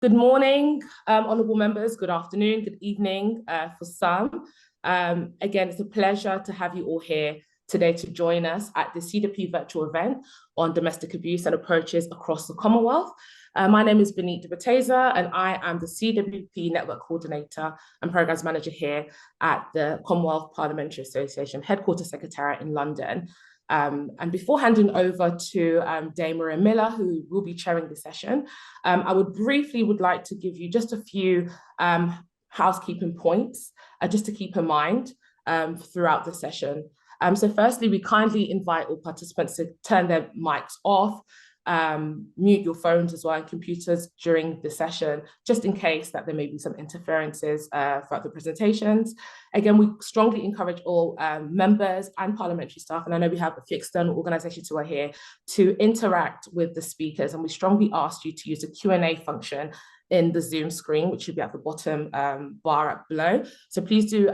Good morning, honourable members. Good afternoon, good evening for some. Again, it's a pleasure to have you all here today to join us at the CWP virtual event on domestic abuse and approaches across the Commonwealth. My name is Benita Bateza, and I am the CWP Network Coordinator and Programmes Manager here at the Commonwealth Parliamentary Association Headquarter Secretariat in London. And before handing over to Dame Maria Miller, who will be chairing the session, I would like to give you just a few housekeeping points just to keep in mind throughout the session. So firstly, we kindly invite all participants to turn their mics off, mute your phones as well and computers during the session, just in case that there may be some interferences throughout the presentations. Again, we strongly encourage all members and parliamentary staff, and I know we have a few external organisations who are here, to interact with the speakers, and we strongly ask you to use the Q&A function in the Zoom screen, which should be at the bottom bar below. So please do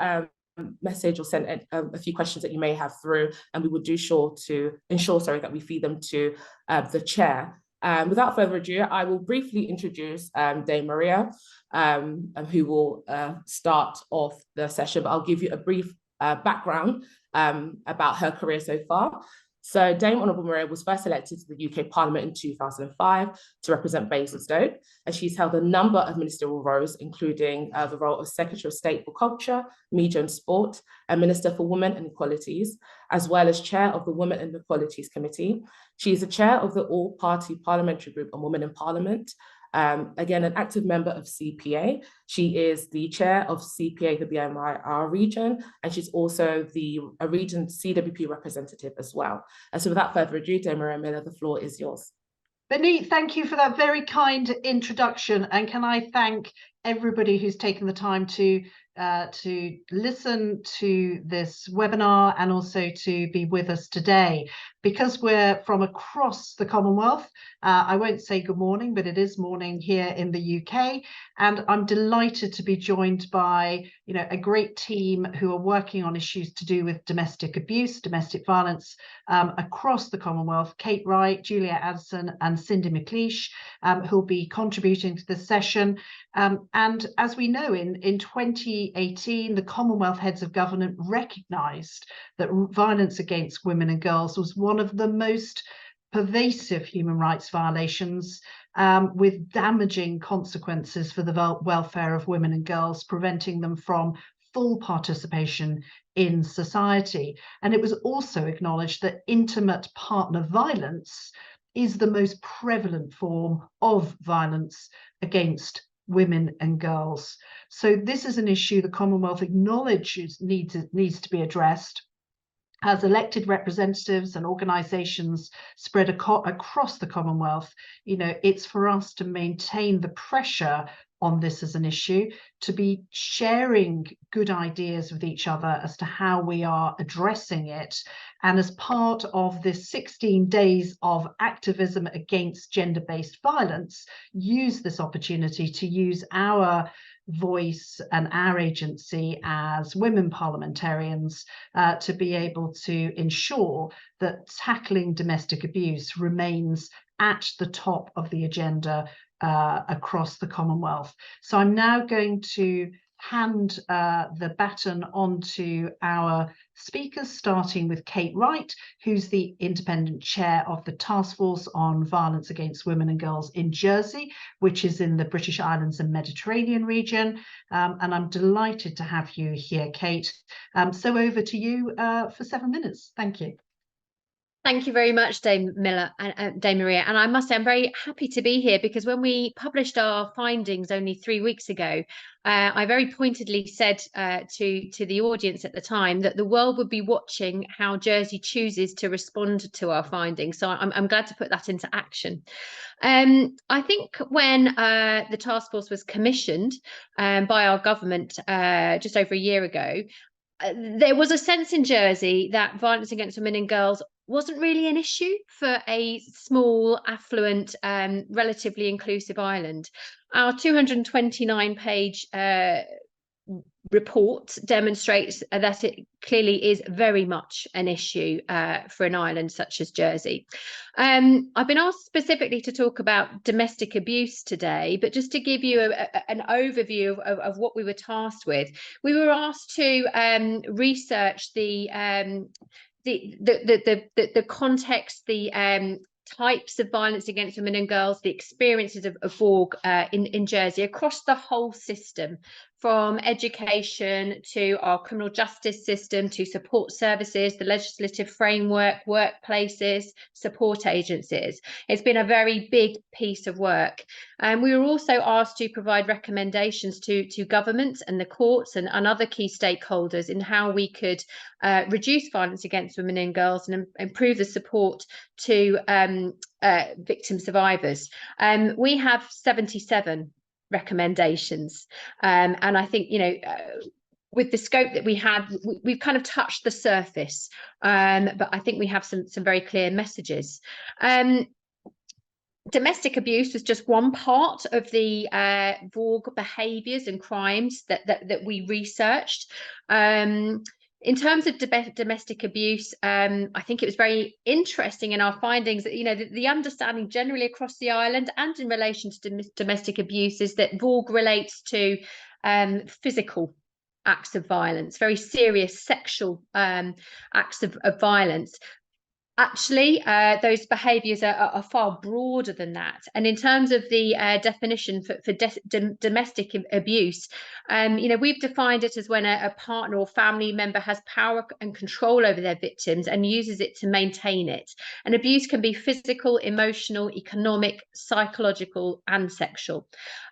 message or send a few questions that you may have through, and we will do sure to ensure that we feed them to the chair. Without further ado, I will briefly introduce Dame Maria, who will start off the session, but I'll give you a brief background about her career so far. So Dame Honourable Maria was first elected to the UK Parliament in 2005 to represent Basingstoke, and she's held a number of ministerial roles, including the role of Secretary of State for Culture, Media and Sport, and Minister for Women and Equalities, as well as Chair of the Women and Equalities Committee. She is the Chair of the All-Party Parliamentary Group on Women in Parliament. Again, an active member of CPA. She is the chair of CPA, the BMIR region, and she's also the region CWP representative as well. And so without further ado, Dame Maria Miller, the floor is yours. Benita, thank you for that very kind introduction. And can I thank everybody who's taken the time to listen to this webinar and also to be with us today. Because we're from across the Commonwealth, I won't say good morning, but it is morning here in the UK. And I'm delighted to be joined by, a great team who are working on issues to do with domestic abuse, domestic violence across the Commonwealth. Kate Wright, Julia Addison and Cindy McLeish, who'll be contributing to this session. And as we know, in 2018, the Commonwealth Heads of Government recognised that violence against women and girls was one of the most pervasive human rights violations, with damaging consequences for the welfare of women and girls, preventing them from full participation in society. And it was also acknowledged that intimate partner violence is the most prevalent form of violence against women and girls. So this is an issue the Commonwealth acknowledges needs to be addressed. As elected representatives and organisations spread across the Commonwealth, it's for us to maintain the pressure on this as an issue, to be sharing good ideas with each other as to how we are addressing it. And as part of this 16 days of activism against gender-based violence, use this opportunity to use our voice and our agency as women parliamentarians to be able to ensure that tackling domestic abuse remains at the top of the agenda across the Commonwealth. So I'm now going to hand the baton on to our speakers, starting with Kate Wright, who's the independent chair of the Task Force on Violence Against Women and Girls in Jersey, which is in the British Islands and Mediterranean region. And I'm delighted to have you here, Kate. So over to you for 7 minutes. Thank you. Thank you very much, Dame Miller and Dame Maria. And I must say, I'm very happy to be here because when we published our findings only 3 weeks ago, I very pointedly said to the audience at the time that the world would be watching how Jersey chooses to respond to our findings. So I'm glad to put that into action. I think when the task force was commissioned by our government just over a year ago, there was a sense in Jersey that violence against women and girls wasn't really an issue for a small, affluent, relatively inclusive island. Our 229-page report demonstrates that it clearly is very much an issue for an island such as Jersey. I've been asked specifically to talk about domestic abuse today, but just to give you an overview of what we were tasked with, we were asked to research the context, the types of violence against women and girls, the experiences of VAWG in Jersey across the whole system, from education to our criminal justice system to support services, the legislative framework, workplaces, support agencies. It's been a very big piece of work. And we were also asked to provide recommendations to government and the courts and other key stakeholders in how we could reduce violence against women and girls and improve the support to victim survivors. We have 77 recommendations, and I think, you know, with the scope that we had, we've kind of touched the surface, but I think we have some very clear messages. Domestic abuse was just one part of the VAWG behaviours and crimes that we researched. In terms of domestic abuse, I think it was very interesting in our findings that, you know, the understanding generally across the island and in relation to domestic abuse is that VAWG relates to physical acts of violence, very serious sexual acts of violence. Actually, those behaviours are far broader than that. And in terms of the definition for domestic abuse, you know, we've defined it as when a partner or family member has power and control over their victims and uses it to maintain it. And abuse can be physical, emotional, economic, psychological, and sexual.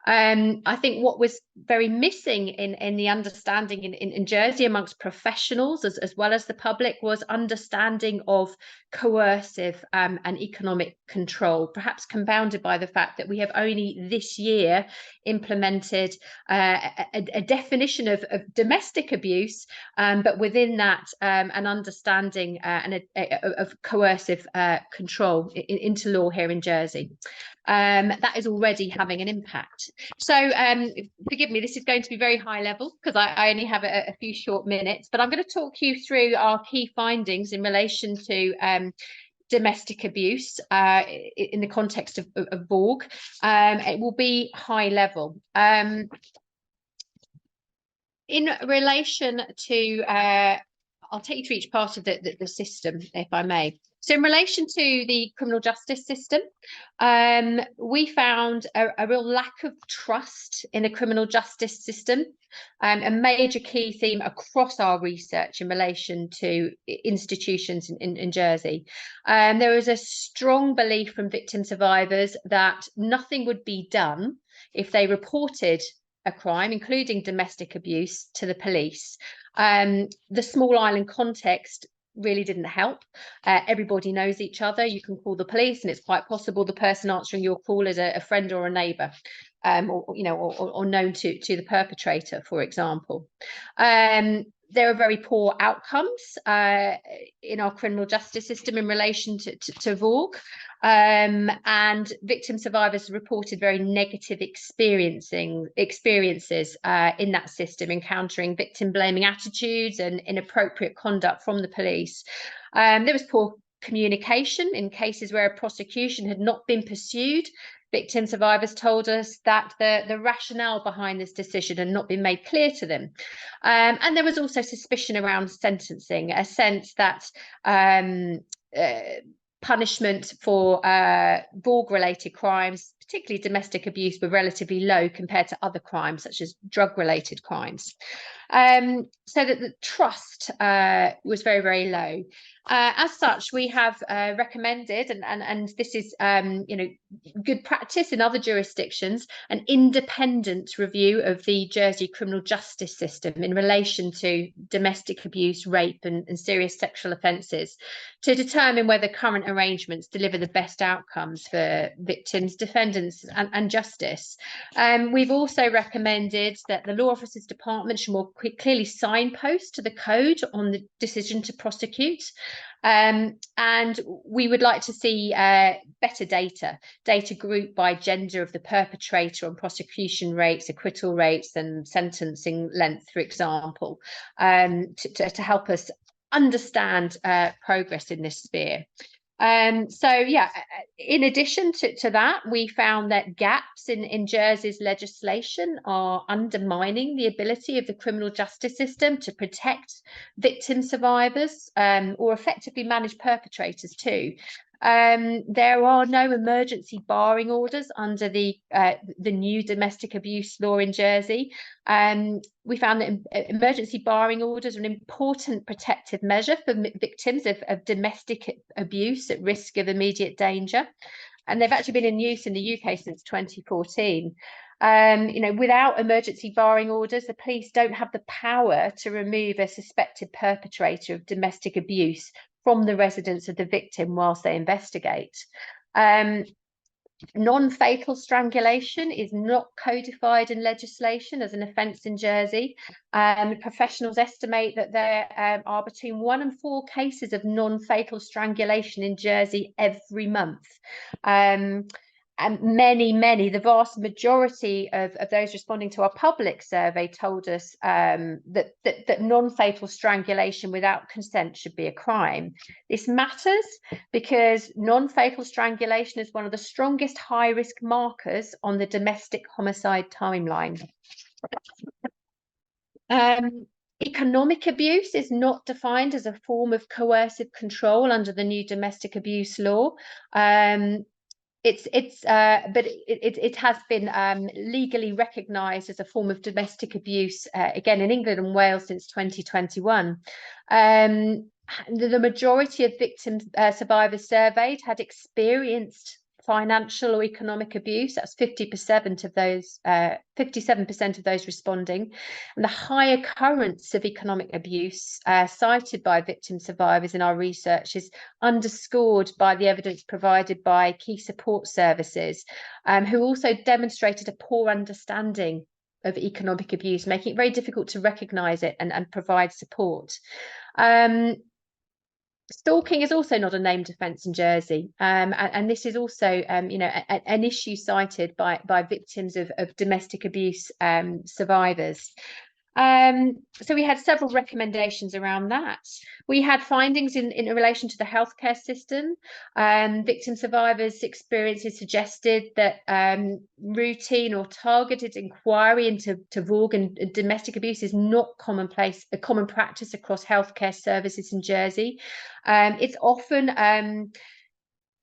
I think what was very missing in the understanding in Jersey amongst professionals as well as the public was understanding of coercive and economic control, perhaps compounded by the fact that we have only this year implemented a definition of domestic abuse, but within that an understanding of coercive control into law here in Jersey. That is already having an impact. So forgive me, this is going to be very high level because I only have a few short minutes, but I'm going to talk you through our key findings in relation to domestic abuse in the context of VAWG. It will be high level. In relation to, I'll take you through each part of the system, if I may. So in relation to the criminal justice system, we found a real lack of trust in the criminal justice system, a major key theme across our research in relation to institutions in Jersey. There was a strong belief from victim survivors that nothing would be done if they reported a crime, including domestic abuse, to the police. The small island context really didn't help. Everybody knows each other. You can call the police and it's quite possible the person answering your call is a friend or a neighbour, or known to the perpetrator, for example. There are very poor outcomes in our criminal justice system in relation to VAWG, and victim survivors reported very negative experiences in that system, encountering victim blaming attitudes and inappropriate conduct from the police. There was poor communication in cases where a prosecution had not been pursued. Victim survivors told us that the rationale behind this decision had not been made clear to them. And there was also suspicion around sentencing, a sense that punishment for VAWG-related crimes, particularly domestic abuse, were relatively low compared to other crimes, such as drug-related crimes. So that the trust was very, very low. As such, we have recommended, and this is good practice in other jurisdictions, an independent review of the Jersey criminal justice system in relation to domestic abuse, rape and serious sexual offences, to determine whether current arrangements deliver the best outcomes for victims, defendants independence and justice. We've also recommended that the law officers department should more clearly signpost to the code on the decision to prosecute. And we would like to see better data grouped by gender of the perpetrator on prosecution rates, acquittal rates, and sentencing length, for example, to help us understand progress in this sphere. So yeah, in addition to that, we found that gaps in Jersey's legislation are undermining the ability of the criminal justice system to protect victim survivors or effectively manage perpetrators too. There are no emergency barring orders under the new domestic abuse law in Jersey. We found that emergency barring orders are an important protective measure for victims of domestic abuse at risk of immediate danger. And they've actually been in use in the UK since 2014. Without emergency barring orders, the police don't have the power to remove a suspected perpetrator of domestic abuse from the residence of the victim whilst they investigate. Non-fatal strangulation is not codified in legislation as an offence in Jersey. Professionals estimate that there are between 1 and 4 cases of non-fatal strangulation in Jersey every month. And many, the vast majority of those responding to our public survey told us that non-fatal strangulation without consent should be a crime. This matters because non-fatal strangulation is one of the strongest high-risk markers on the domestic homicide timeline. Economic abuse is not defined as a form of coercive control under the new domestic abuse law. But it has been legally recognised as a form of domestic abuse, again in England and Wales since 2021. The majority of victim survivors surveyed had experienced financial or economic abuse. That's 50% of those, 57% of those responding. And the high occurrence of economic abuse cited by victim survivors in our research is underscored by the evidence provided by key support services, who also demonstrated a poor understanding of economic abuse, making it very difficult to recognise it and provide support. Stalking is also not a named offence in Jersey, and this is also, an issue cited by victims of domestic abuse survivors. So we had several recommendations around that. We had findings in relation to the healthcare system. Victim survivors' experiences suggested that routine or targeted inquiry into VAWG and domestic abuse is not a common practice across healthcare services in Jersey. It's often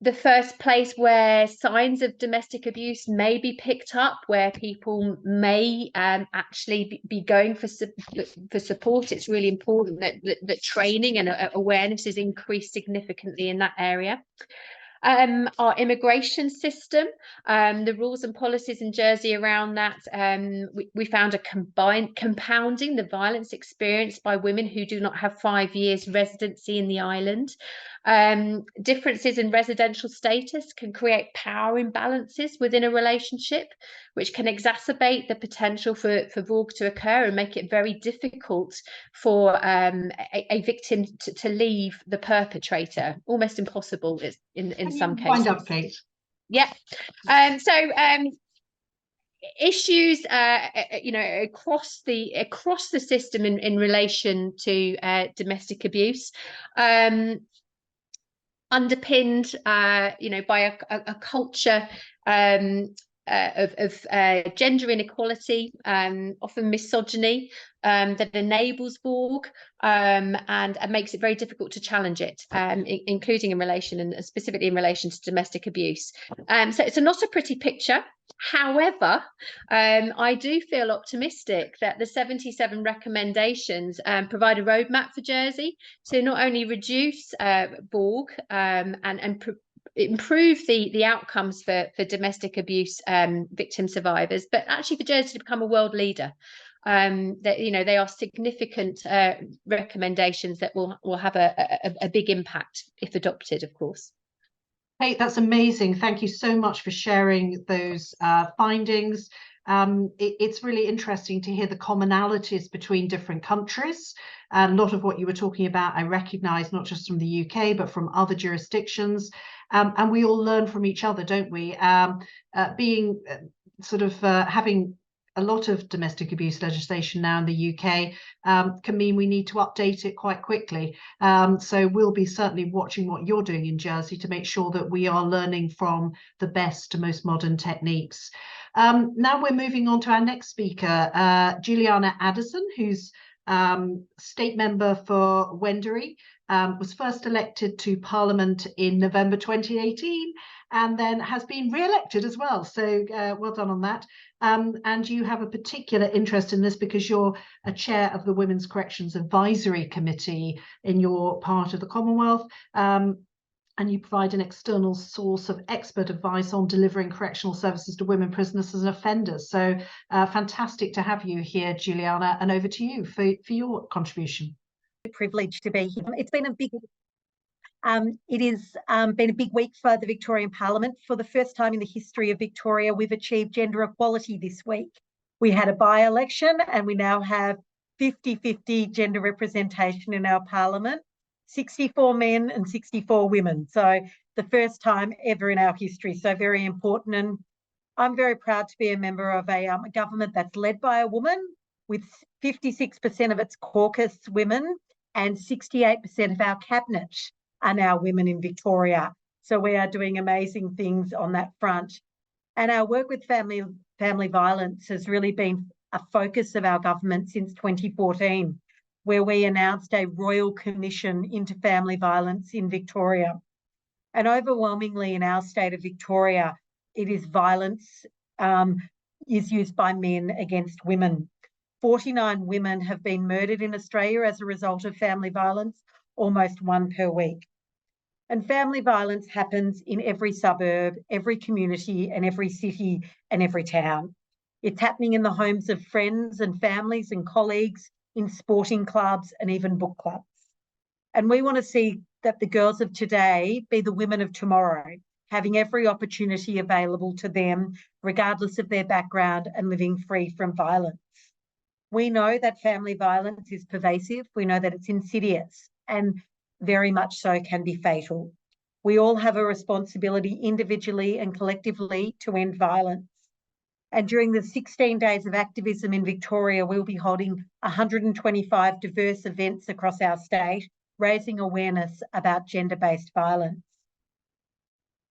the first place where signs of domestic abuse may be picked up, where people may actually be going for support. It's really important that training and awareness is increased significantly in that area. Our immigration system, the rules and policies in Jersey around that, we found compounding the violence experienced by women who do not have 5 years residency in the island. Differences in residential status can create power imbalances within a relationship, which can exacerbate the potential for VAWG to occur and make it very difficult for a victim to leave the perpetrator, almost impossible in some cases. Wind up, Kate. Yeah. Issues across the system in relation to domestic abuse, underpinned by a culture of gender inequality, often misogyny, that enables VAWG and makes it very difficult to challenge it, including in relation and specifically in relation to domestic abuse. So it's not a pretty picture. However, I do feel optimistic that the 77 recommendations provide a roadmap for Jersey to not only reduce VAWG and improve the outcomes for domestic abuse victim survivors, but actually for Jersey to become a world leader. They are significant recommendations that will have a big impact if adopted, of course. Kate, that's amazing. Thank you so much for sharing those findings. It's really interesting to hear the commonalities between different countries. And a lot of what you were talking about, I recognise not just from the UK, but from other jurisdictions. And we all learn from each other, don't we? Having a lot of domestic abuse legislation now in the UK can mean we need to update it quite quickly. So we'll be certainly watching what you're doing in Jersey to make sure that we are learning from the best, most modern techniques. Now we're moving on to our next speaker, Juliana Addison, who's state member for Wendouree, was first elected to Parliament in November 2018 and then has been re-elected as well. So well done on that. And you have a particular interest in this because you're a chair of the Women's Corrections Advisory Committee in your part of the Commonwealth. And you provide an external source of expert advice on delivering correctional services to women prisoners and offenders. So fantastic to have you here, Juliana, and over to you for your contribution. Privileged to be here. It's been a big been a big week for the Victorian Parliament. For the first time in the history of Victoria, we've achieved gender equality this week. We had a by-election and we now have 50-50 gender representation in our Parliament, 64 men and 64 women. So the first time ever in our history. So very important. And I'm very proud to be a member of a government that's led by a woman, with 56% of its caucus women and 68% of our cabinet are now women in Victoria. So we are doing amazing things on that front. And our work with family violence has really been a focus of our government since 2014, where we announced a Royal Commission into family violence in Victoria. And overwhelmingly in our state of Victoria, it is violence is used by men against women. 49 women have been murdered in Australia as a result of family violence, almost one per week. And family violence happens in every suburb, every community, and every city and every town. It's happening in the homes of friends and families and colleagues, in sporting clubs and even book clubs. And we want to see that the girls of today be the women of tomorrow, having every opportunity available to them, regardless of their background, and living free from violence. We know that family violence is pervasive. We know that it's insidious and very much so can be fatal. We all have a responsibility individually and collectively to end violence. And during the 16 Days of Activism in Victoria, we'll be holding 125 diverse events across our state, raising awareness about gender-based violence.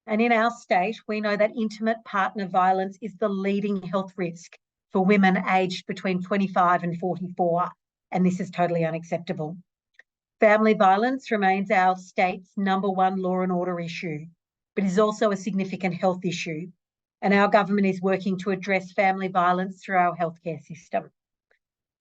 And in our state, we know that intimate partner violence is the leading health risk for women aged between 25 and 44, and this is totally unacceptable. Family violence remains our state's #1 law and order issue, but is also a significant health issue. And our government is working to address family violence through our healthcare system.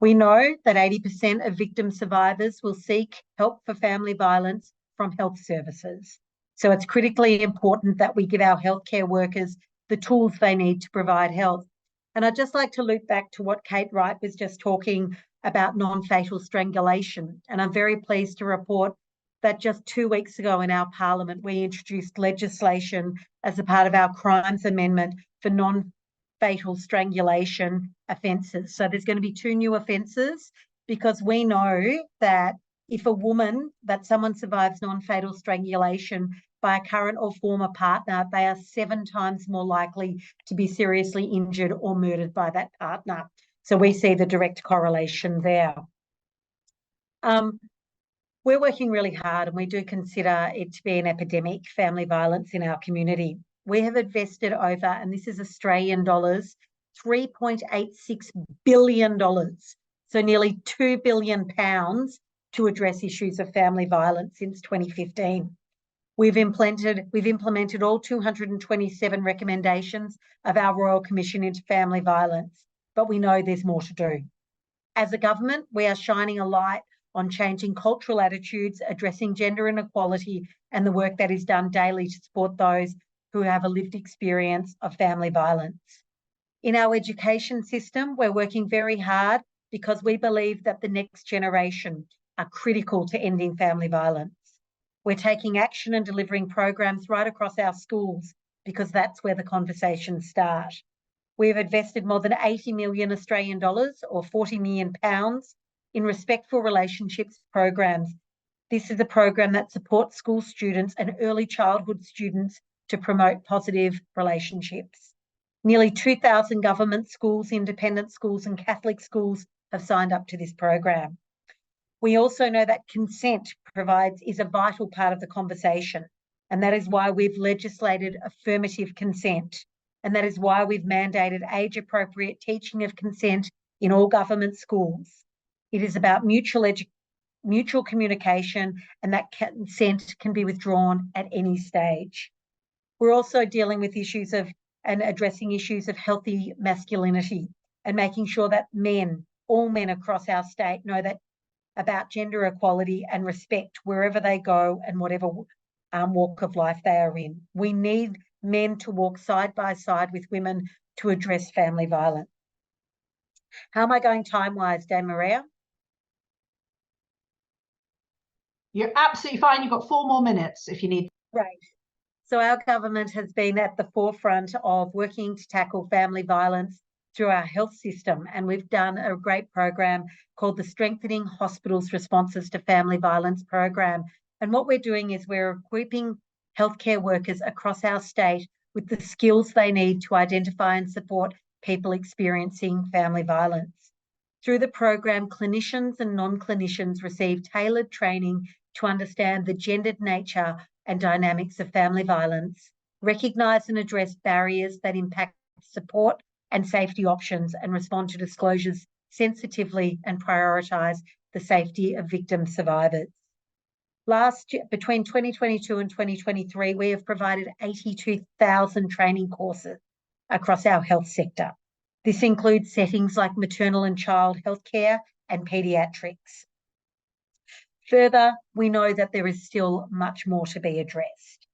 We know that 80% of victim survivors will seek help for family violence from health services. So it's critically important that we give our healthcare workers the tools they need to provide health. And I'd just like to loop back to what Kate Wright was just talking about, non-fatal strangulation. And I'm very pleased to report that just 2 weeks ago in our Parliament, we introduced legislation as a part of our Crimes Amendment for non-fatal strangulation offences. So there's going to be 2 new offences, because we know that if someone survives non-fatal strangulation by a current or former partner, they are 7 times more likely to be seriously injured or murdered by that partner. So we see the direct correlation there. We're working really hard, and we do consider it to be an epidemic, family violence in our community. We have invested over, and this is Australian dollars, $3.86 billion, so nearly £2 billion to address issues of family violence since 2015. We've implemented all 227 recommendations of our Royal Commission into family violence, but we know there's more to do. As a government, we are shining a light on changing cultural attitudes, addressing gender inequality, and the work that is done daily to support those who have a lived experience of family violence. In our education system, we're working very hard because we believe that the next generation are critical to ending family violence. We're taking action and delivering programs right across our schools because that's where the conversations start. We've invested more than 80 million Australian dollars or 40 million pounds in respectful relationships programs. This is a program that supports school students and early childhood students to promote positive relationships. Nearly 2,000 government schools, independent schools and Catholic schools have signed up to this program. We also know that consent is a vital part of the conversation, and that is why we've legislated affirmative consent, and that is why we've mandated age-appropriate teaching of consent in all government schools. It is about mutual communication, and that consent can be withdrawn at any stage. We're also dealing with issues of and addressing issues of healthy masculinity and making sure that all men across our state know that about gender equality and respect wherever they go and whatever walk of life they are in. We need men to walk side by side with women to address family violence. How am I going time-wise, Dame Maria? You're absolutely fine. You've got 4 more minutes if you need. Great. So our government has been at the forefront of working to tackle family violence through our health system, and we've done a great program called the Strengthening Hospitals Responses to Family Violence program. And what we're doing is we're equipping healthcare workers across our state with the skills they need to identify and support people experiencing family violence. Through the program, clinicians and non-clinicians receive tailored training to understand the gendered nature and dynamics of family violence, recognise and address barriers that impact support and safety options, and respond to disclosures sensitively and prioritise the safety of victim survivors. Last year, between 2022 and 2023, we have provided 82,000 training courses across our health sector. This includes settings like maternal and child healthcare and paediatrics. Further, we know that there is still much more to be addressed.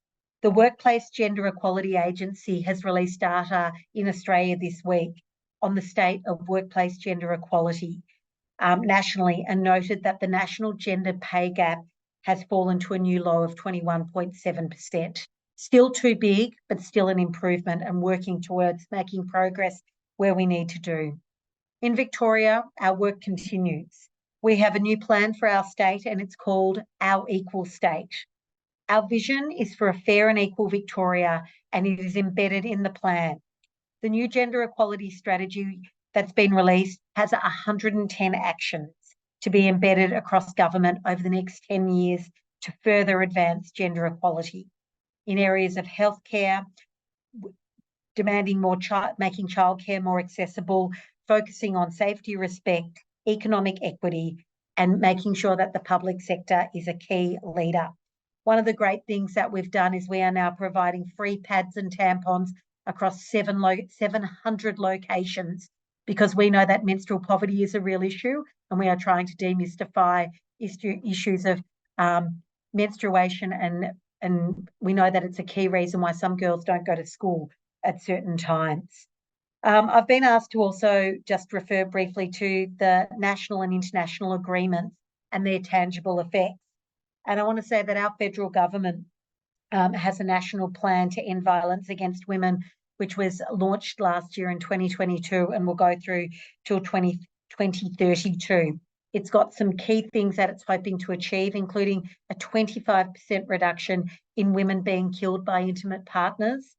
The Workplace Gender Equality Agency has released data in Australia this week on the state of workplace gender equality nationally, and noted that the national gender pay gap has fallen to a new low of 21.7%. Still too big, but still an improvement, and working towards making progress where we need to do. In Victoria, our work continues. We have a new plan for our state, and it's called Our Equal State. Our vision is for a fair and equal Victoria, and it is embedded in the plan. The new gender equality strategy that's been released has 110 actions to be embedded across government over the next 10 years to further advance gender equality in areas of healthcare, demanding more making childcare more accessible, focusing on safety, respect, economic equity, and making sure that the public sector is a key leader. One of the great things that we've done is we are now providing free pads and tampons across 700 locations, because we know that menstrual poverty is a real issue, and we are trying to demystify issues of menstruation, and we know that it's a key reason why some girls don't go to school at certain times. I've been asked to also just refer briefly to the national and international agreements and their tangible effects. And I want to say that our federal government has a national plan to end violence against women, which was launched last year in 2022 and will go through till 2032. It's got some key things that it's hoping to achieve, including a 25% reduction in women being killed by intimate partners,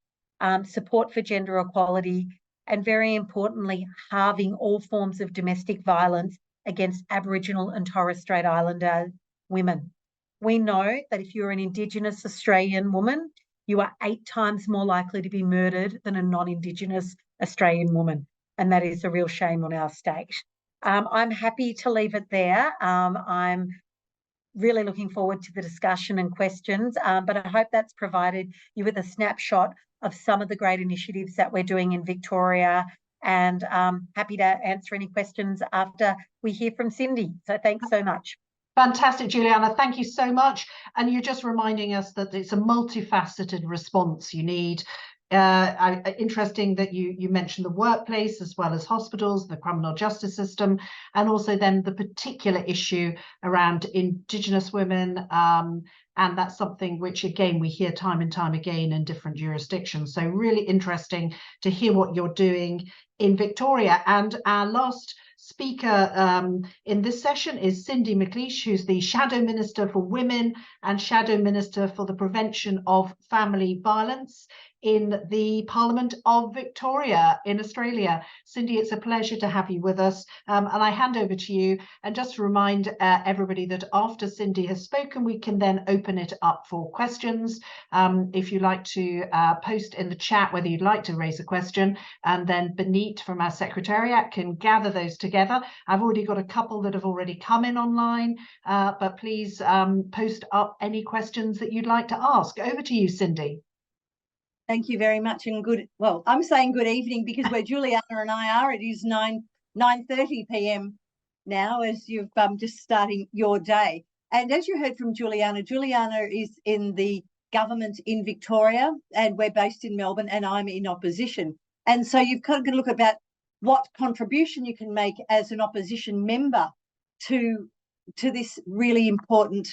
support for gender equality, and very importantly, halving all forms of domestic violence against Aboriginal and Torres Strait Islander women. We know that if you're an Indigenous Australian woman, you are 8 times more likely to be murdered than a non-Indigenous Australian woman. And that is a real shame on our state. I'm happy to leave it there. I'm really looking forward to the discussion and questions, but I hope that's provided you with a snapshot of some of the great initiatives that we're doing in Victoria, and happy to answer any questions after we hear from Cindy. So thanks so much. Fantastic, Juliana. Thank you so much. And you're just reminding us that it's a multifaceted response you need. Interesting that you mentioned the workplace as well as hospitals, the criminal justice system, and also then the particular issue around Indigenous women And that's something which, again, we hear time and time again in different jurisdictions. So really interesting to hear what you're doing in Victoria. And our last speaker in this session is Cindy McLeish, who's the Shadow Minister for Women and Shadow Minister for the Prevention of Family Violence in the Parliament of Victoria in Australia. Cindy, it's a pleasure to have you with us. And I hand over to you. And just to remind everybody that after Cindy has spoken, we can then open it up for questions. If you like to post in the chat whether you'd like to raise a question, and then Benit from our Secretariat can gather those together. I've already got a couple that have already come in online, but please post up any questions that you'd like to ask. Over to you, Cindy. Thank you very much, and well, I'm saying good evening because where Juliana and I are, it is 9:30 p.m. now as you've just starting your day. And as you heard from Juliana, Juliana is in the government in Victoria and we're based in Melbourne and I'm in opposition. And so you've kind of got to look about what contribution you can make as an opposition member to this really important,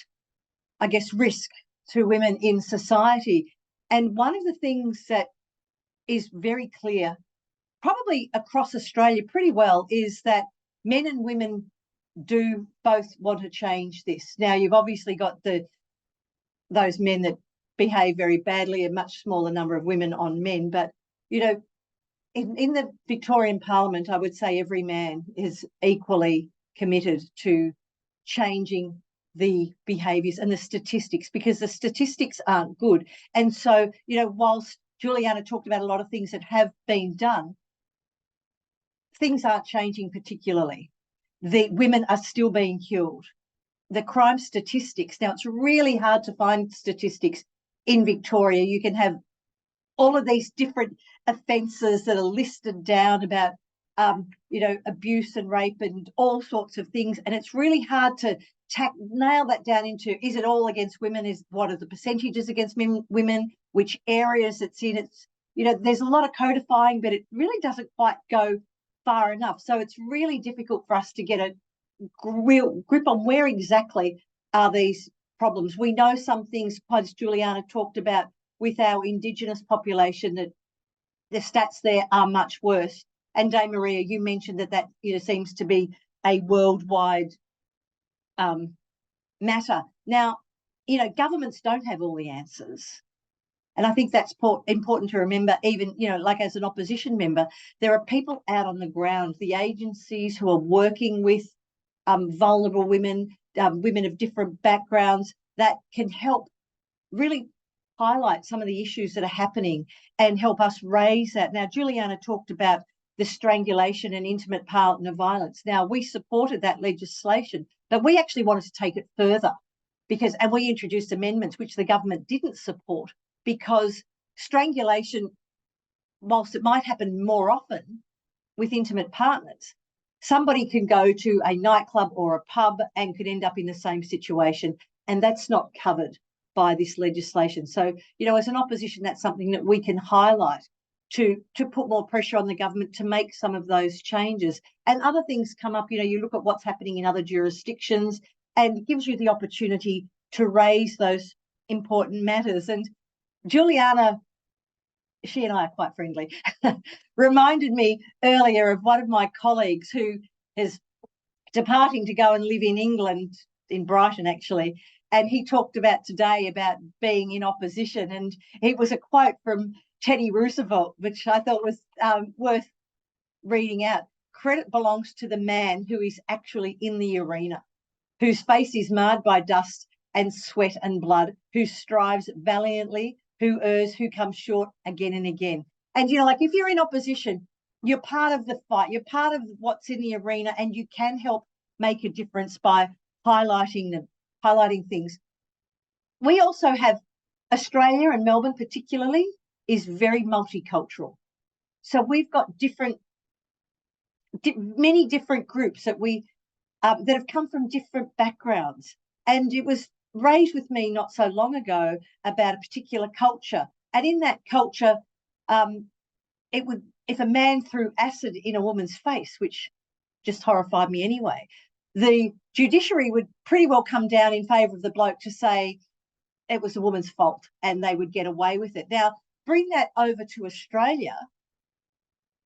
I guess, risk to women in society. And one of the things that is very clear, probably across Australia pretty well, is that men and women do both want to change this. Now, you've obviously got those men that behave very badly, a much smaller number of women on men. But, you know, in the Victorian Parliament, I would say every man is equally committed to changing the behaviours and the statistics, because the statistics aren't good. And so, you know, whilst Juliana talked about a lot of things that have been done, things aren't changing particularly. The women are still being killed. The crime statistics, now it's really hard to find statistics in Victoria. You can have all of these different offences that are listed down about, you know, abuse and rape and all sorts of things. And it's really hard to nail that down into, is it all against women? What are the percentages against women? Which areas it's in? It's, you know, there's a lot of codifying, but it really doesn't quite go far enough. So it's really difficult for us to get a real grip on where exactly are these problems. We know some things, as Juliana talked about, with our Indigenous population, that the stats there are much worse. And Dame Maria, you mentioned that you know, seems to be a worldwide matter. Now, you know, governments don't have all the answers. And I think that's important to remember, even, you know, like as an opposition member, there are people out on the ground, the agencies who are working with vulnerable women, women of different backgrounds, that can help really highlight some of the issues that are happening and help us raise that. Now, Juliana talked about the strangulation and intimate partner violence. Now, we supported that legislation, but we actually wanted to take it further and we introduced amendments which the government didn't support, because strangulation, whilst it might happen more often with intimate partners, somebody can go to a nightclub or a pub and could end up in the same situation, and that's not covered by this legislation. So, you know, as an opposition, that's something that we can highlight to put more pressure on the government to make some of those changes. And other things come up, you know, you look at what's happening in other jurisdictions and it gives you the opportunity to raise those important matters. And Juliana, she and I are quite friendly, reminded me earlier of one of my colleagues who is departing to go and live in England, in Brighton actually, and he talked about today about being in opposition, and it was a quote from Teddy Roosevelt, which I thought was worth reading out. Credit belongs to the man who is actually in the arena, whose face is marred by dust and sweat and blood, who strives valiantly, who errs, who comes short again and again. And, you know, like if you're in opposition, you're part of the fight, you're part of what's in the arena, and you can help make a difference by highlighting things. We also have Australia, and Melbourne particularly is very multicultural. So we've got many different groups that that have come from different backgrounds. And it was raised with me not so long ago about a particular culture. And in that culture, if a man threw acid in a woman's face, which just horrified me anyway, the judiciary would pretty well come down in favour of the bloke to say, it was the woman's fault and they would get away with it. Now, bring that over to Australia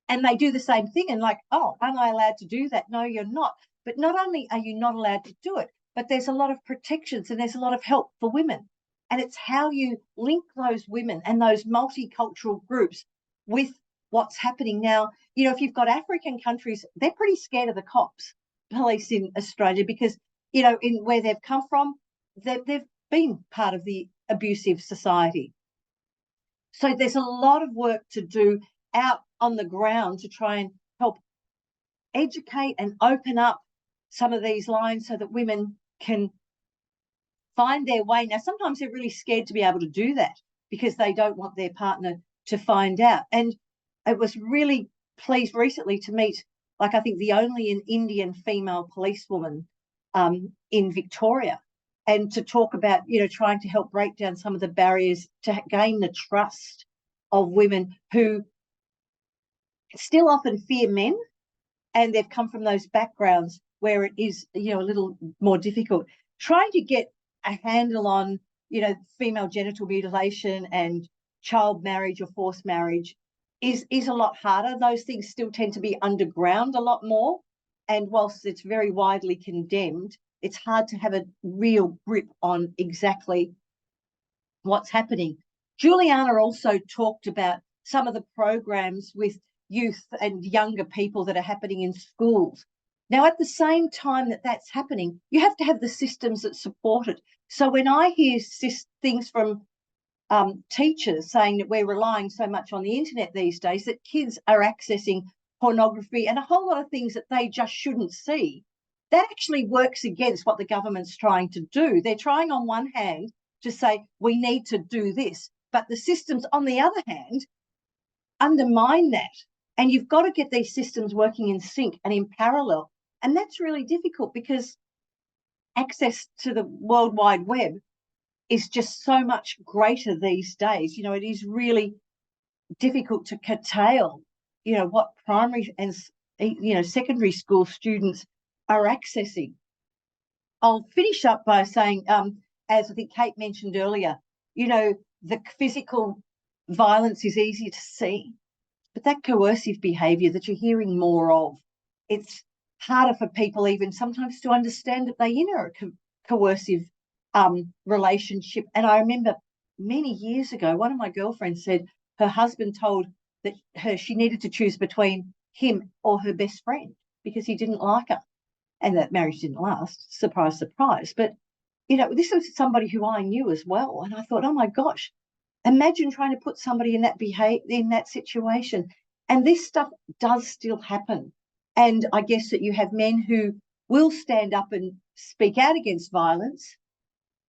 and they do the same thing and like, oh, am I allowed to do that? No, you're not. But not only are you not allowed to do it, but there's a lot of protections and there's a lot of help for women. And it's how you link those women and those multicultural groups with what's happening now. You know, if you've got African countries, they're pretty scared of the cops, police in Australia, because, you know, in where they've come from, they've been part of the abusive society. So there's a lot of work to do out on the ground to try and help educate and open up some of these lines so that women can find their way. Now, sometimes they're really scared to be able to do that because they don't want their partner to find out. And I was really pleased recently to meet, like, I think the only an Indian female policewoman in Victoria, and to talk about, you know, trying to help break down some of the barriers to gain the trust of women who still often fear men, and they've come from those backgrounds where it is, you know, a little more difficult. Trying to get a handle on, you know, female genital mutilation and child marriage or forced marriage is a lot harder. Those things still tend to be underground a lot more. And whilst it's very widely condemned, it's hard to have a real grip on exactly what's happening. Juliana also talked about some of the programs with youth and younger people that are happening in schools. Now, at the same time that that's happening, you have to have the systems that support it. So when I hear things from teachers saying that we're relying so much on the internet these days, that kids are accessing pornography and a whole lot of things that they just shouldn't see, that actually works against what the government's trying to do. They're trying on one hand to say we need to do this, but the systems on the other hand undermine that. And you've got to get these systems working in sync and in parallel. And that's really difficult because access to the World Wide Web is just so much greater these days. You know, it is really difficult to curtail, you know, what primary and, you know, secondary school students are accessing. I'll finish up by saying, as I think Kate mentioned earlier, you know, the physical violence is easier to see, but that coercive behaviour that you're hearing more of, it's harder for people even sometimes to understand that they're in a coercive relationship. And I remember many years ago, one of my girlfriends said her husband told that she needed to choose between him or her best friend because he didn't like her. And that marriage didn't last, surprise, surprise. But, you know, this was somebody who I knew as well. And I thought, oh my gosh, imagine trying to put somebody in that situation. And this stuff does still happen. And I guess that you have men who will stand up and speak out against violence,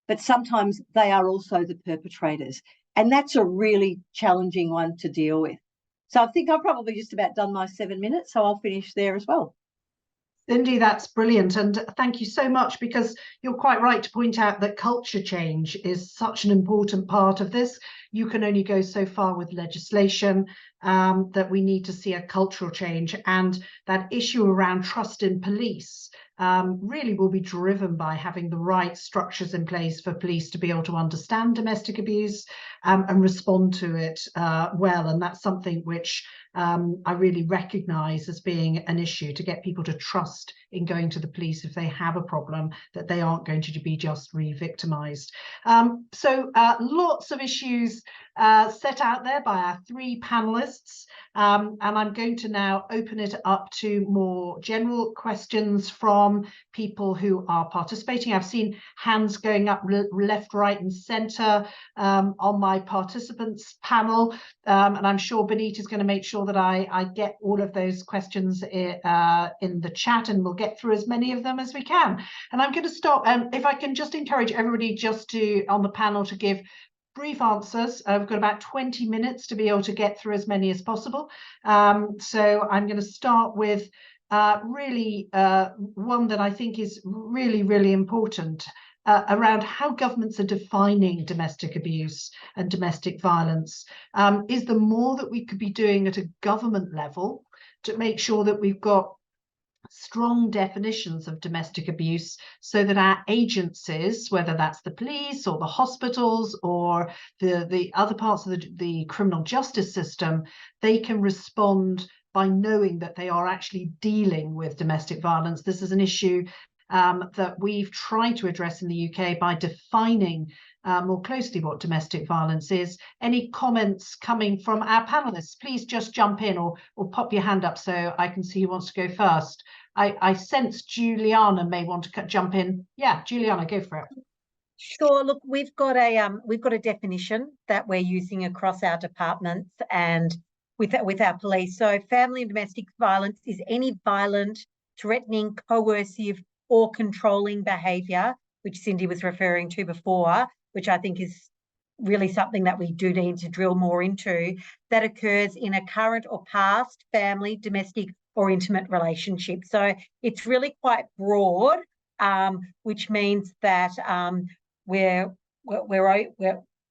but sometimes they are also the perpetrators. And that's a really challenging one to deal with. So I think I've probably just about done my 7 minutes, so I'll finish there as well. Cindy, that's brilliant. And thank you so much, because you're quite right to point out that culture change is such an important part of this. You can only go so far with legislation, that we need to see a cultural change. And that issue around trust in police really will be driven by having the right structures in place for police to be able to understand domestic abuse and respond to it well. And that's something which I really recognise as being an issue, to get people to trust in going to the police if they have a problem, that they aren't going to be just re-victimised. So lots of issues set out there by our three panellists, and I'm going to now open it up to more general questions from people who are participating. I've seen hands going up left, right and centre on my participants panel, and I'm sure Benita is going to make sure that I get all of those questions in the chat, and we'll get through as many of them as we can. And I'm going to stop, if I can just encourage everybody just to, on the panel, to give brief answers. We've got about 20 minutes to be able to get through as many as possible. So I'm going to start with really one that I think is really, really important, around how governments are defining domestic abuse and domestic violence. Is there more that we could be doing at a government level to make sure that we've got strong definitions of domestic abuse so that our agencies, whether that's the police or the hospitals or the other parts of the criminal justice system, they can respond by knowing that they are actually dealing with domestic violence. This is an issue that we've tried to address in the UK by defining more closely what domestic violence is. Any comments coming from our panelists? Please just jump in or pop your hand up so I can see who wants to go first. I sense Juliana may want to jump in. Yeah, Juliana, go for it. Sure. Look, we've got a definition that we're using across our departments and with our police. So family and domestic violence is any violent, threatening, coercive or controlling behaviour, which Cindy was referring to before, which I think is really something that we do need to drill more into, that occurs in a current or past family, domestic or intimate relationship. So it's really quite broad, which means that we're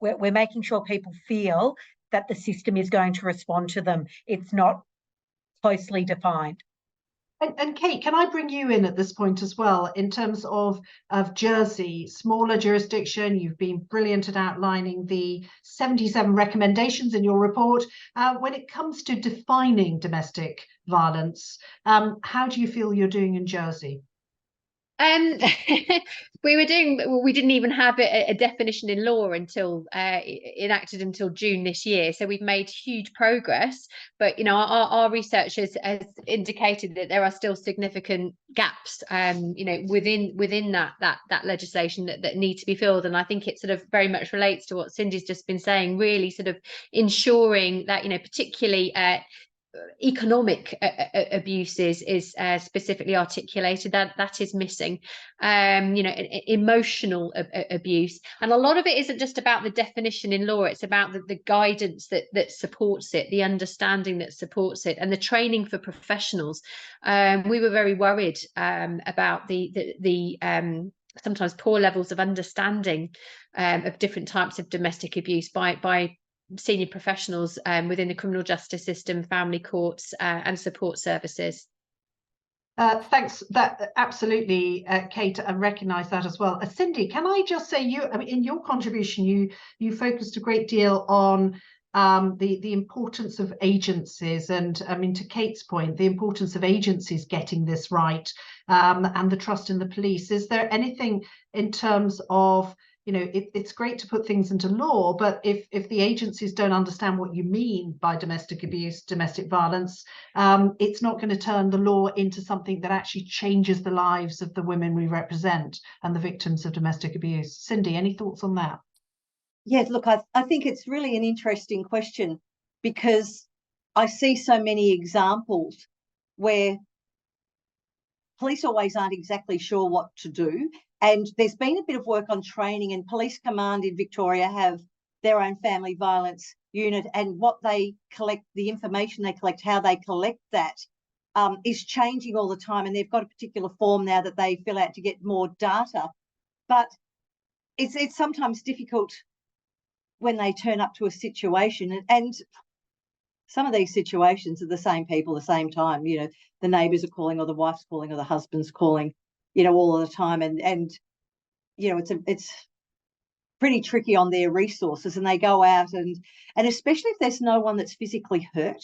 making sure people feel that the system is going to respond to them. It's not closely defined. And Kate, can I bring you in at this point as well, in terms of Jersey, smaller jurisdiction? You've been brilliant at outlining the 77 recommendations in your report. When it comes to defining domestic violence, how do you feel you're doing in Jersey? We didn't even have a definition in law until enacted until June this year. So we've made huge progress, but our research has indicated that there are still significant gaps, within that legislation that need to be filled. And I think it sort of very much relates to what Cindy's just been saying, really sort of ensuring that, particularly economic abuses is specifically articulated, that is missing. Emotional abuse, and a lot of it isn't just about the definition in law, it's about the guidance that supports it, the understanding that supports it, and the training for professionals. We were very worried about the sometimes poor levels of understanding of different types of domestic abuse by senior professionals within the criminal justice system, family courts and support services. Thanks. That absolutely, Kate, I recognise that as well. Cindy, can I just say, in your contribution, you focused a great deal on the importance of agencies, and to Kate's point, the importance of agencies getting this right, and the trust in the police. Is there anything in terms of, it's great to put things into law, but if the agencies don't understand what you mean by domestic abuse, domestic violence, it's not going to turn the law into something that actually changes the lives of the women we represent and the victims of domestic abuse. Cindy, any thoughts on that? Yes, look, I think it's really an interesting question, because I see so many examples where police always aren't exactly sure what to do. And there's been a bit of work on training, and Police Command in Victoria have their own family violence unit, and what they collect, the information they collect, how they collect that is changing all the time. And they've got a particular form now that they fill out to get more data. But it's sometimes difficult when they turn up to a situation, and some of these situations are the same people the same time. The neighbours are calling, or the wife's calling, or the husband's calling, all of the time, and it's pretty tricky on their resources, and they go out and especially if there's no one that's physically hurt,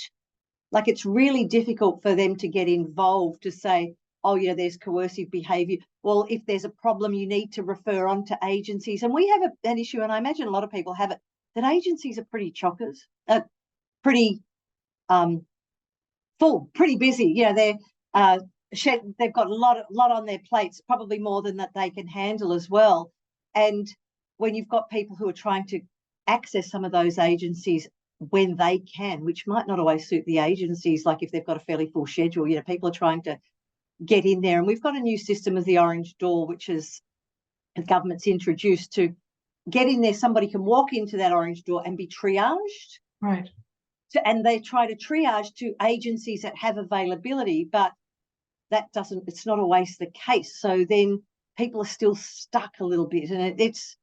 like it's really difficult for them to get involved to say, oh, there's coercive behaviour. Well, if there's a problem, you need to refer on to agencies. And we have an issue, and I imagine a lot of people have it, that agencies are pretty chockers, pretty full, pretty busy. They've got a lot on their plates, probably more than that they can handle as well. And when you've got people who are trying to access some of those agencies when they can, which might not always suit the agencies, like if they've got a fairly full schedule, people are trying to get in there. And we've got a new system of the orange door, which is the government's introduced to get in there. Somebody can walk into that orange door and be triaged. Right. And they try to triage to agencies that have availability, but it's not always the case. So then people are still stuck a little bit, and it's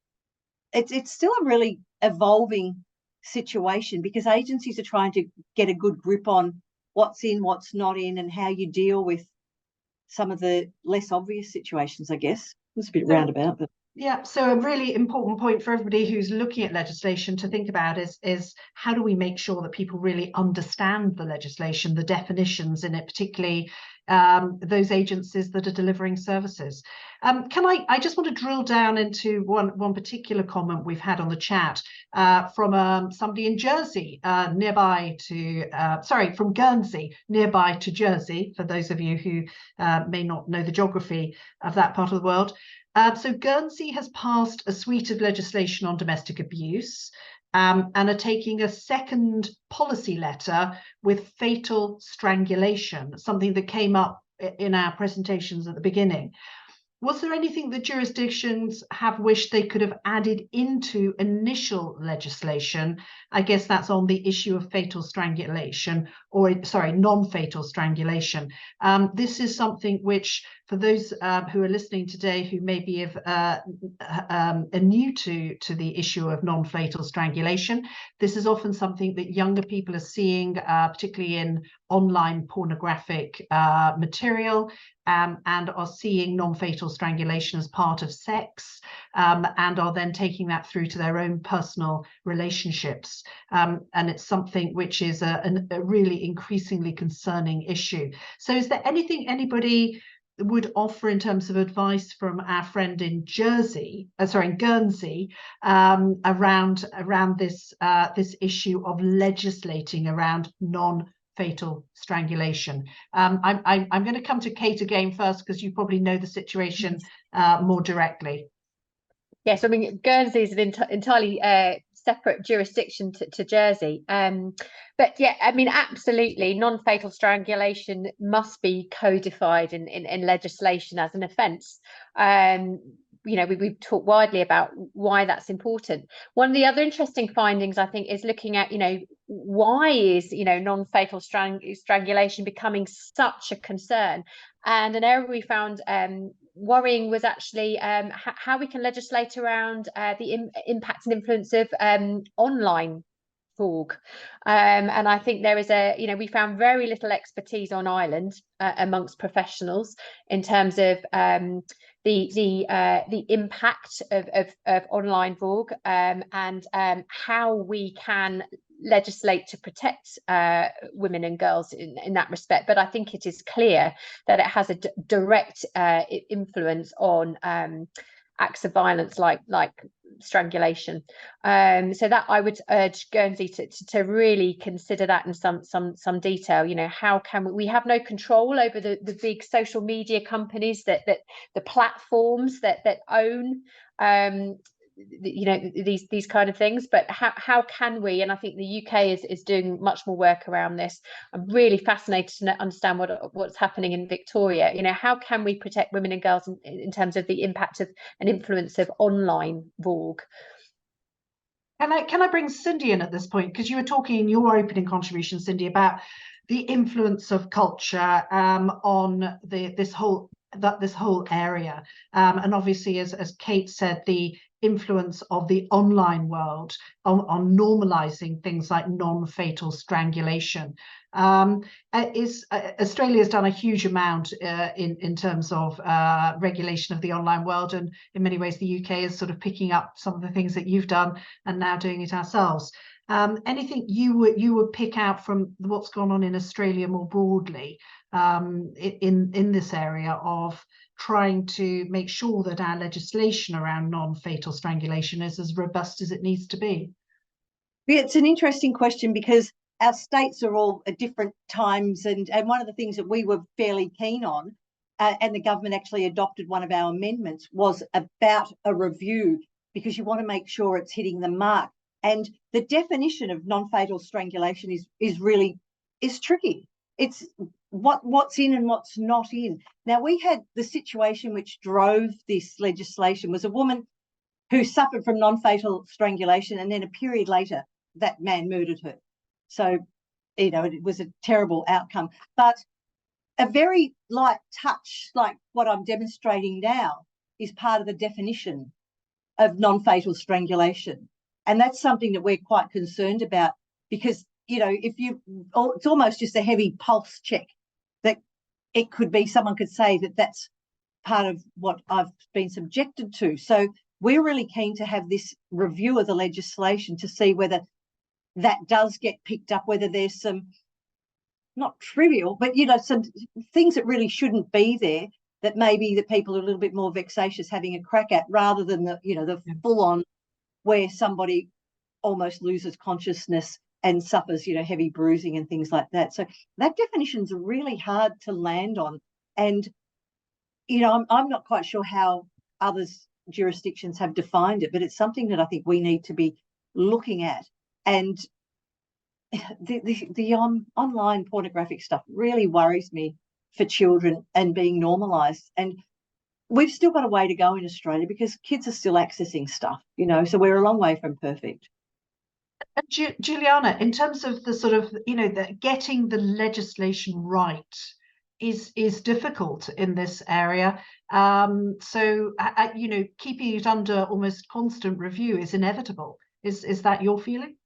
still a really evolving situation, because agencies are trying to get a good grip on what's in, what's not in, and how you deal with some of the less obvious situations, I guess. It was a bit roundabout, but. Yeah, so a really important point for everybody who's looking at legislation to think about is how do we make sure that people really understand the legislation, the definitions in it, particularly those agencies that are delivering services. I just want to drill down into one particular comment we've had on the chat from somebody in Jersey, from Guernsey, nearby to Jersey, for those of you who may not know the geography of that part of the world. So Guernsey has passed a suite of legislation on domestic abuse and are taking a second policy letter with fatal strangulation, something that came up in our presentations at the beginning. Was there anything that jurisdictions have wished they could have added into initial legislation? I guess that's on the issue of fatal strangulation, or sorry, non-fatal strangulation. This is something which, for those who are listening today who may be new to the issue of non-fatal strangulation, this is often something that younger people are seeing, particularly in online pornographic material, and are seeing non-fatal strangulation as part of sex, and are then taking that through to their own personal relationships. And it's something which is a really increasingly concerning issue. So is there anything anybody would offer in terms of advice from our friend in Guernsey, around this issue of legislating around non-fatal strangulation? I'm going to come to Kate again first, because you probably know the situation more directly. Yes, I mean, Guernsey is an entirely separate jurisdiction to Jersey. But yeah, I mean, absolutely, non-fatal strangulation must be codified in legislation as an offence. You know, we've talked widely about why that's important. One of the other interesting findings, I think, is looking at, you know, why is, you know, non-fatal strangulation becoming such a concern? And an area we found worrying was actually how we can legislate around the impact and influence of online VAWG. And I think there is we found very little expertise on Ireland amongst professionals in terms of the impact of online VAWG and how we can legislate to protect women and girls in that respect. But I think it is clear that it has a direct influence on acts of violence like strangulation. So that I would urge Guernsey to really consider that in some detail. You know, how can we have no control over the big social media companies that the platforms that own these kind of things, but how can we, and I think the UK is doing much more work around this. I'm really fascinated to understand what's happening in Victoria. You know, how can we protect women and girls in terms of the impact of and influence of online VAWG? Can I bring Cindy in at this point, because you were talking in your opening contribution, Cindy, about the influence of culture on this whole area, and obviously, as Kate said, the influence of the online world on normalizing things like non-fatal strangulation. Australia's done a huge amount in terms of regulation of the online world, and in many ways the UK is sort of picking up some of the things that you've done and now doing it ourselves. Anything you would pick out from what's gone on in Australia more broadly in this area of trying to make sure that our legislation around non-fatal strangulation is as robust as it needs to be? Yeah, it's an interesting question, because our states are all at different times, and one of the things that we were fairly keen on, and the government actually adopted one of our amendments, was about a review, because you want to make sure it's hitting the mark. And the definition of non-fatal strangulation is tricky. It's what's in and what's not in. Now, we had the situation which drove this legislation was a woman who suffered from non-fatal strangulation, and then a period later that man murdered her. So, you know, it was a terrible outcome. But a very light touch, like what I'm demonstrating now, is part of the definition of non-fatal strangulation. And that's something that we're quite concerned about, because, you know, it's almost just a heavy pulse check that it could be, someone could say that that's part of what I've been subjected to. So we're really keen to have this review of the legislation to see whether that does get picked up, whether there's some, not trivial, but, you know, some things that really shouldn't be there, that maybe the people are a little bit more vexatious having a crack at, rather than the, you know, the full on where somebody almost loses consciousness and suffers, you know, heavy bruising and things like that. So that definition's really hard to land on. And, you know, I'm not quite sure how others jurisdictions have defined it, but it's something that I think we need to be looking at. And the online pornographic stuff really worries me for children and being normalised. And we've still got a way to go in Australia because kids are still accessing stuff, you know, so we're a long way from perfect. Juliana, in terms of the sort of, you know, the getting the legislation right is difficult in this area. So, you know, keeping it under almost constant review is inevitable. Is that your feeling?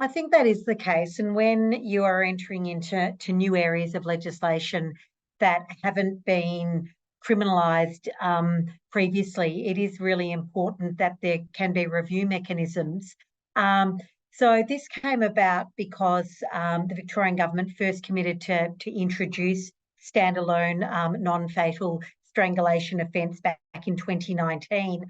I think that is the case. And when you are entering into new areas of legislation that haven't been criminalised previously, it is really important that there can be review mechanisms. So this came about because the Victorian government first committed to introduce standalone non-fatal strangulation offence back in 2019.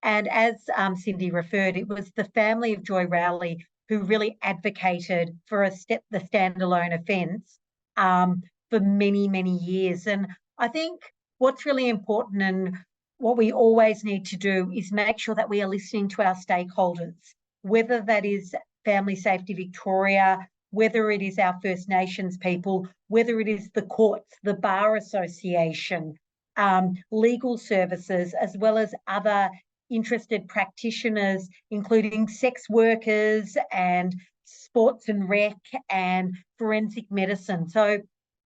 And as Cindy referred, it was the family of Joy Rowley who really advocated for the standalone offence for many, many years. And I think what's really important, and what we always need to do, is make sure that we are listening to our stakeholders, whether that is Family Safety Victoria, whether it is our First Nations people, whether it is the courts, the Bar Association, legal services, as well as other interested practitioners, including sex workers and sports and rec and forensic medicine. So,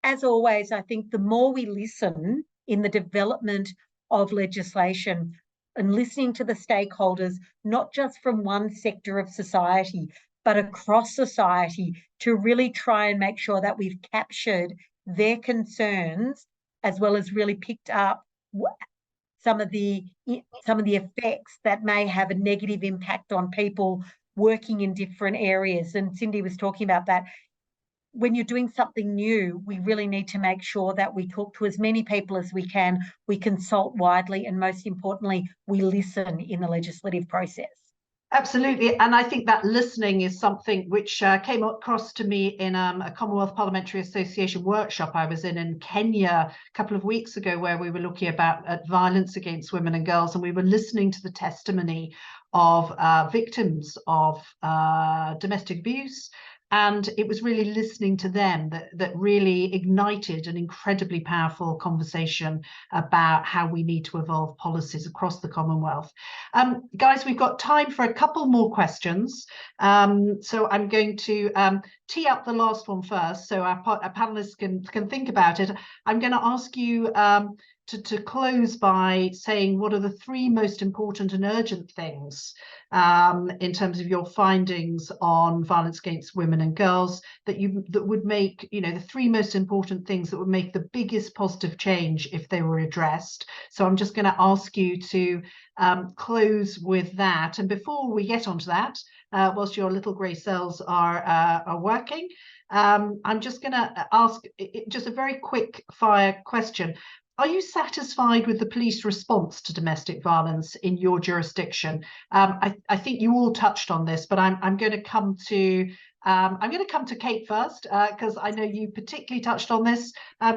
as always, I think the more we listen in the development of legislation and listening to the stakeholders, not just from one sector of society, but across society, to really try and make sure that we've captured their concerns, as well as really picked up some of the effects that may have a negative impact on people working in different areas. And Cindy was talking about that. When you're doing something new, we really need to make sure that we talk to as many people as we can, we consult widely, and most importantly, we listen in the legislative process. Absolutely. And I think that listening is something which came across to me in a Commonwealth Parliamentary Association workshop I was in Kenya a couple of weeks ago, where we were looking at violence against women and girls, and we were listening to the testimony of victims of domestic abuse. And it was really listening to them that really ignited an incredibly powerful conversation about how we need to evolve policies across the Commonwealth. Guys, we've got time for a couple more questions. So I'm going to tee up the last one first, so our panelists can think about it. I'm going to ask you to close by saying, what are the three most important and urgent things in terms of your findings on violence against women and girls that would make, you know, the three most important things that would make the biggest positive change if they were addressed. So I'm just going to ask you to close with that. And before we get onto that, whilst your little grey cells are working, I'm just going to ask just a very quick fire question. Are you satisfied with the police response to domestic violence in your jurisdiction? I think you all touched on this, but I'm going to come to Kate first, because I know you particularly touched on this.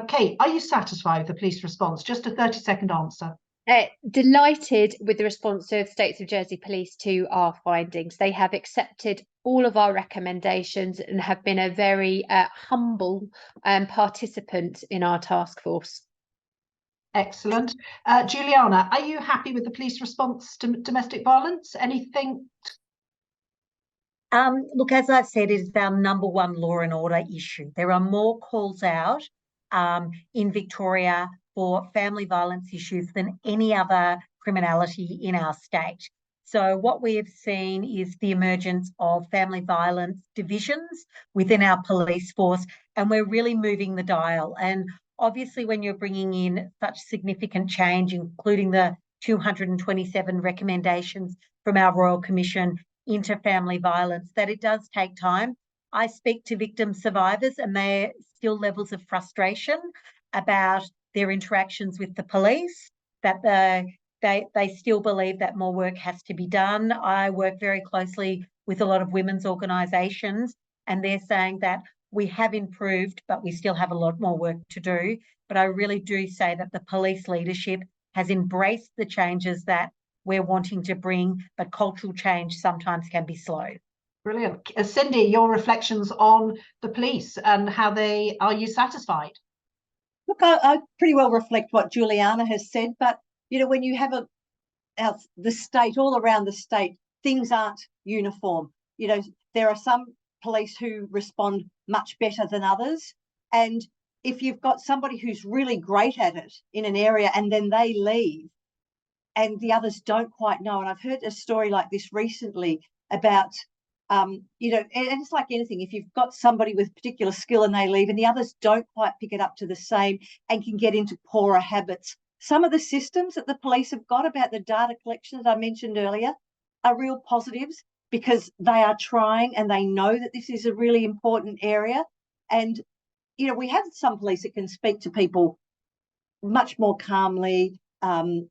Kate, are you satisfied with the police response? Just a 30-second answer. Delighted with the response of States of Jersey Police to our findings. They have accepted all of our recommendations and have been a very humble participant in our task force. Excellent. Juliana, are you happy with the police response to domestic violence? Anything? Look, as I said, it is our number one law and order issue. There are more calls out in Victoria for family violence issues than any other criminality in our state. So what we have seen is the emergence of family violence divisions within our police force, and we're really moving the dial. And Obviously, when you're bringing in such significant change, including the 227 recommendations from our Royal Commission into family violence, that it does take time. I speak to victim survivors and there are still levels of frustration about their interactions with the police, that they still believe that more work has to be done. I work very closely with a lot of women's organisations and they're saying that we have improved, but we still have a lot more work to do. But I really do say that the police leadership has embraced the changes that we're wanting to bring, but cultural change sometimes can be slow. Brilliant. Cindy, your reflections on the police and how are you satisfied? Look, I pretty well reflect what Juliana has said, but, you know, when you have the state, all around the state, things aren't uniform. You know, there are some police who respond much better than others. And if you've got somebody who's really great at it in an area and then they leave and the others don't quite know, and I've heard a story like this recently about, you know, and it's like anything, if you've got somebody with particular skill and they leave and the others don't quite pick it up to the same and can get into poorer habits. Some of the systems that the police have got about the data collection that I mentioned earlier are real positives because they are trying and they know that this is a really important area. And, you know, we have some police that can speak to people much more calmly and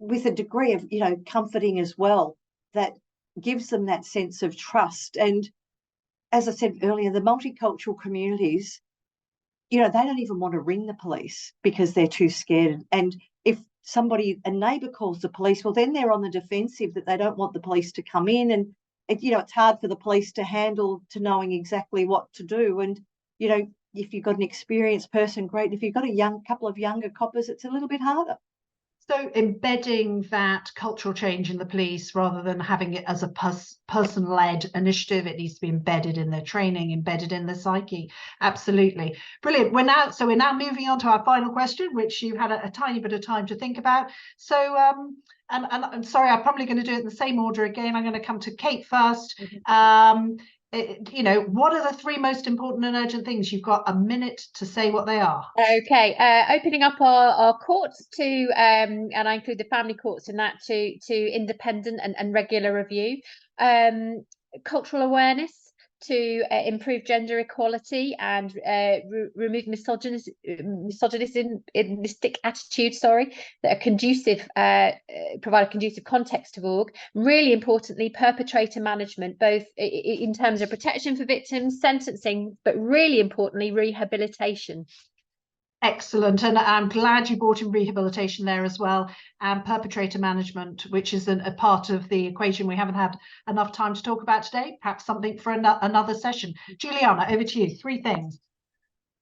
with a degree of, you know, comforting as well, that gives them that sense of trust. And as I said earlier, the multicultural communities, you know, they don't even want to ring the police because they're too scared. And if a neighbour calls the police, well, then they're on the defensive that they don't want the police to come in. And, you know, it's hard for the police to knowing exactly what to do. And, you know, if you've got an experienced person, great. And if you've got a couple of younger coppers, it's a little bit harder. So embedding that cultural change in the police rather than having it as a person-led initiative, it needs to be embedded in their training, embedded in their psyche. Absolutely. Brilliant. We're now moving on to our final question, which you had a tiny bit of time to think about. So and I'm sorry, I'm probably going to do it in the same order again. I'm going to come to Kate first. You know, what are the 3 most important and urgent things? You've got a minute to say what they are. Okay, opening up our courts to, and I include the family courts in that, to independent and regular review. Cultural awareness to improve gender equality and remove misogynistic attitudes, that are conducive, provide a conducive context to VAWG. Really importantly, perpetrator management, both in terms of protection for victims, sentencing, but really importantly, rehabilitation. Excellent. And I'm glad you brought in rehabilitation there as well, and perpetrator management, which is a part of the equation we haven't had enough time to talk about today. Perhaps something for another session. Juliana, over to you. 3 things.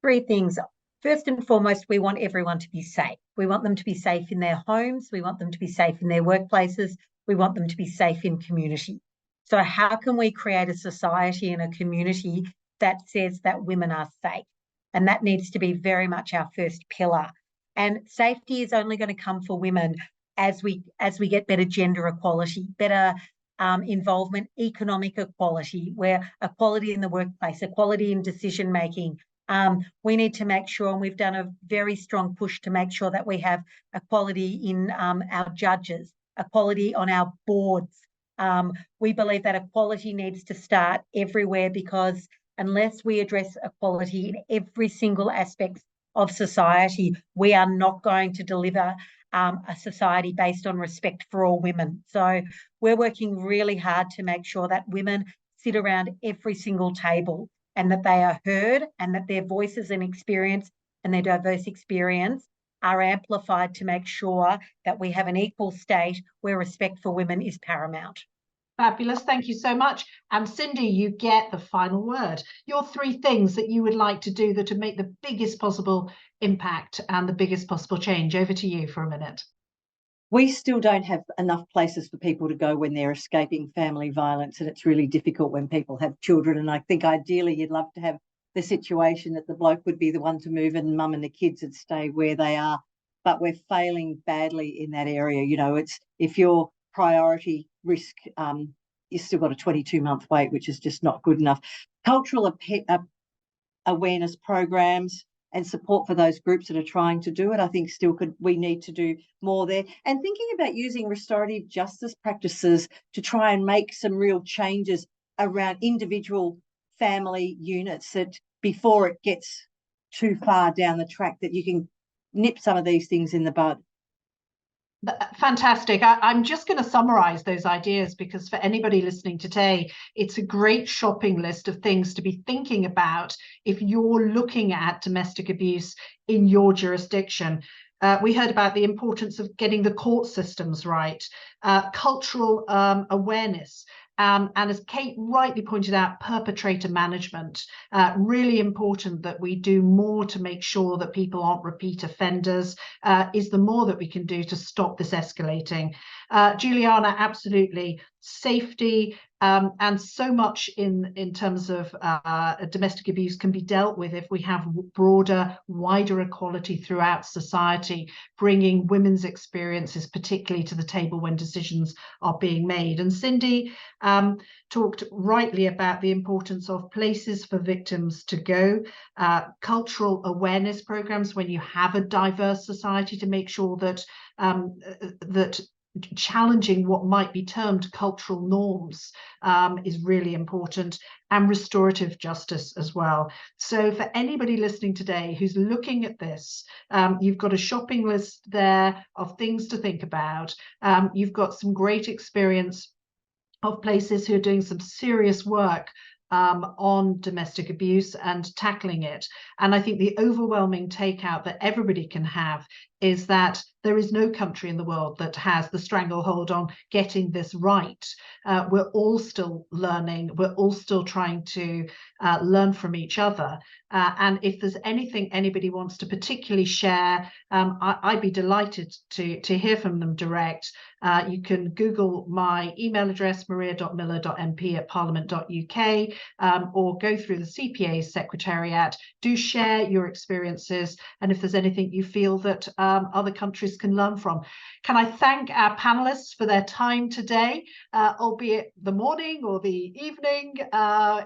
3 things. First and foremost, we want everyone to be safe. We want them to be safe in their homes. We want them to be safe in their workplaces. We want them to be safe in community. So how can we create a society and a community that says that women are safe? And that needs to be very much our first pillar. And safety is only going to come for women as we get better gender equality, better involvement, economic equality, where equality in the workplace, equality in decision making. We need to make sure, and we've done a very strong push to make sure that we have equality in our judges, equality on our boards. We believe that equality needs to start everywhere, because unless we address equality in every single aspect of society, we are not going to deliver a society based on respect for all women. So we're working really hard to make sure that women sit around every single table and that they are heard, and that their voices and experience and their diverse experience are amplified to make sure that we have an equal state where respect for women is paramount. Fabulous. Thank you so much. And Cindy, you get the final word. Your 3 things that you would like to do that would make the biggest possible impact and the biggest possible change. Over to you for a minute. We still don't have enough places for people to go when they're escaping family violence, and it's really difficult when people have children. And I think ideally you'd love to have the situation that the bloke would be the one to move and mum and the kids would stay where they are. But we're failing badly in that area. You know, it's if your priority risk, you've still got a 22-month wait, which is just not good enough. Cultural awareness programs and support for those groups that are trying to do it. I think we need to do more there. And thinking about using restorative justice practices to try and make some real changes around individual family units, that before it gets too far down the track, that you can nip some of these things in the bud. Fantastic. I'm just going to summarize those ideas, because for anybody listening today, it's a great shopping list of things to be thinking about if you're looking at domestic abuse in your jurisdiction. We heard about the importance of getting the court systems right, cultural awareness, and as Kate rightly pointed out, perpetrator management. Really important that we do more to make sure that people aren't repeat offenders, is the more that we can do to stop this escalating. Juliana, absolutely. Safety, and so much in terms of domestic abuse can be dealt with if we have broader, wider equality throughout society, bringing women's experiences particularly to the table when decisions are being made. And Cindy talked rightly about the importance of places for victims to go, cultural awareness programs when you have a diverse society, to make sure that that challenging what might be termed cultural norms is really important, and restorative justice as well. So for anybody listening today who's looking at this, you've got a shopping list there of things to think about. You've got some great experience of places who are doing some serious work on domestic abuse and tackling it. And I think the overwhelming takeout that everybody can have is that there is no country in the world that has the stranglehold on getting this right. We're all still learning. We're all still trying to learn from each other. And if there's anything anybody wants to particularly share, I'd be delighted to hear from them direct. You can Google my email address, maria.miller.mp@parliament.uk, or go through the CPA's Secretariat. Do share your experiences, and if there's anything you feel that other countries can learn from. Can I thank our panelists for their time today, albeit the morning or the evening.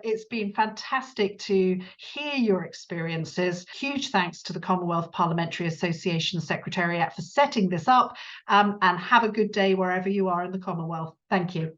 It's been fantastic to hear your experiences. Huge thanks to the Commonwealth Parliamentary Association Secretariat for setting this up, and have a good day wherever you are in the Commonwealth. Thank you.